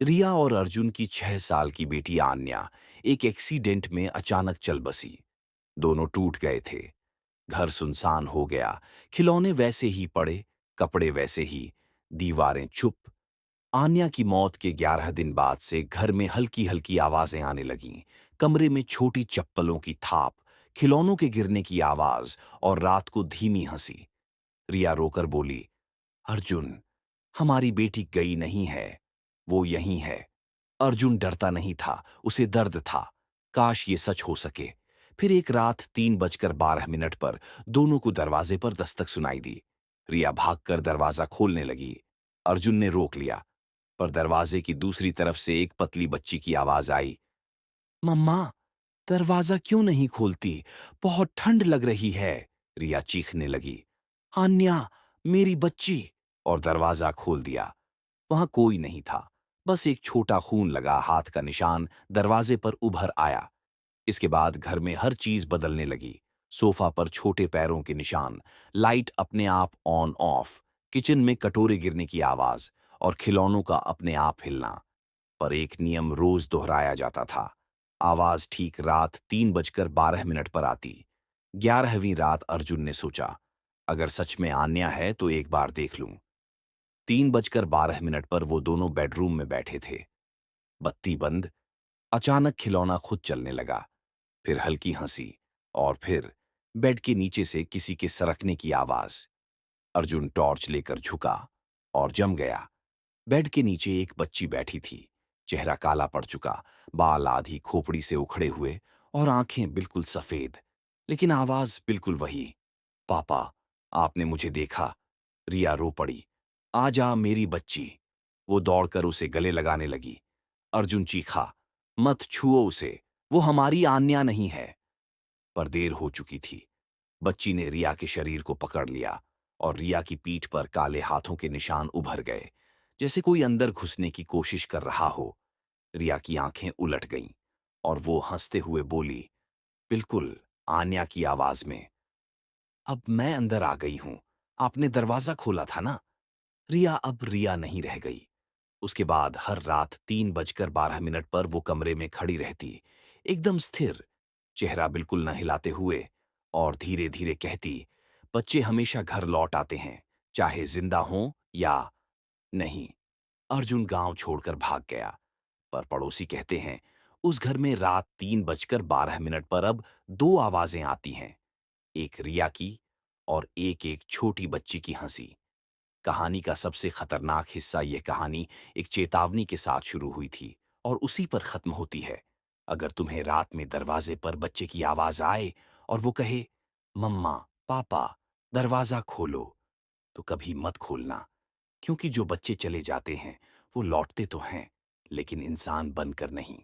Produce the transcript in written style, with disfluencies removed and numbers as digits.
रिया और अर्जुन की 6 साल की बेटी आन्या एक एक्सीडेंट में अचानक चल बसी। दोनों टूट गए थे। घर सुनसान हो गया। खिलौने वैसे ही पड़े, कपड़े वैसे ही, दीवारें चुप। आन्या की मौत के 11 दिन बाद से घर में हल्की हल्की आवाजें आने लगीं। कमरे में छोटी चप्पलों की थाप, खिलौनों के गिरने की आवाज और रात को धीमी हंसी। रिया रोकर बोली, अर्जुन, हमारी बेटी गई नहीं है, वो यहीं है। अर्जुन डरता नहीं था, उसे दर्द था। काश ये सच हो सके। फिर एक रात 3:12 पर दोनों को दरवाजे पर दस्तक सुनाई दी। रिया भागकर दरवाजा खोलने लगी। अर्जुन ने रोक लिया, पर दरवाजे की दूसरी तरफ से एक पतली बच्ची की आवाज आई, मम्मा, दरवाजा क्यों नहीं खोलती? बहुत ठंड लग रही है। रिया चीखने लगी, आन्या, मेरी बच्ची। और दरवाजा खोल दिया। वहां कोई नहीं था। बस एक छोटा खून लगा हाथ का निशान दरवाजे पर उभर आया। इसके बाद घर में हर चीज बदलने लगी। सोफा पर छोटे पैरों के निशान, लाइट अपने आप ऑन ऑफ, किचन में कटोरे गिरने की आवाज और खिलौनों का अपने आप हिलना। पर एक नियम रोज दोहराया जाता था। आवाज ठीक रात 3:12 पर आती। 11वीं रात अर्जुन ने सोचा, अगर सच में आन्या है तो एक बार देख लूं। 3:12 पर वो दोनों बेडरूम में बैठे थे। बत्ती बंद। अचानक खिलौना खुद चलने लगा। फिर हल्की हंसी। और फिर बेड के नीचे से किसी के सरकने की आवाज। अर्जुन टॉर्च लेकर झुका और जम गया। बेड के नीचे एक बच्ची बैठी थी। चेहरा काला पड़ चुका, बाल आधी खोपड़ी से उखड़े हुए और आंखें बिल्कुल सफेद। लेकिन आवाज बिल्कुल वही, पापा, आपने मुझे देखा। रिया रो पड़ी, आजा मेरी बच्ची। वो दौड़कर उसे गले लगाने लगी। अर्जुन चीखा, मत छुओ उसे, वो हमारी आन्या नहीं है। पर देर हो चुकी थी। बच्ची ने रिया के शरीर को पकड़ लिया और रिया की पीठ पर काले हाथों के निशान उभर गए, जैसे कोई अंदर घुसने की कोशिश कर रहा हो। रिया की आंखें उलट गईं और वो हंसते हुए बोली, बिल्कुल आन्या की आवाज में, अब मैं अंदर आ गई हूं। आपने दरवाजा खोला था ना। रिया अब रिया नहीं रह गई। उसके बाद हर रात 3:12 पर वो कमरे में खड़ी रहती, एकदम स्थिर, चेहरा बिल्कुल न हिलाते हुए, और धीरे धीरे कहती, बच्चे हमेशा घर लौट आते हैं, चाहे जिंदा हों या नहीं। अर्जुन गांव छोड़कर भाग गया। पर पड़ोसी कहते हैं, उस घर में रात 3:12 पर अब दो आवाजें आती हैं, एक रिया की और एक एक छोटी बच्ची की हंसी। कहानी का सबसे खतरनाक हिस्सा, यह कहानी एक चेतावनी के साथ शुरू हुई थी और उसी पर खत्म होती है। अगर तुम्हें रात में दरवाजे पर बच्चे की आवाज आए और वो कहे, मम्मा, पापा, दरवाजा खोलो, तो कभी मत खोलना। क्योंकि जो बच्चे चले जाते हैं वो लौटते तो हैं, लेकिन इंसान बनकर नहीं।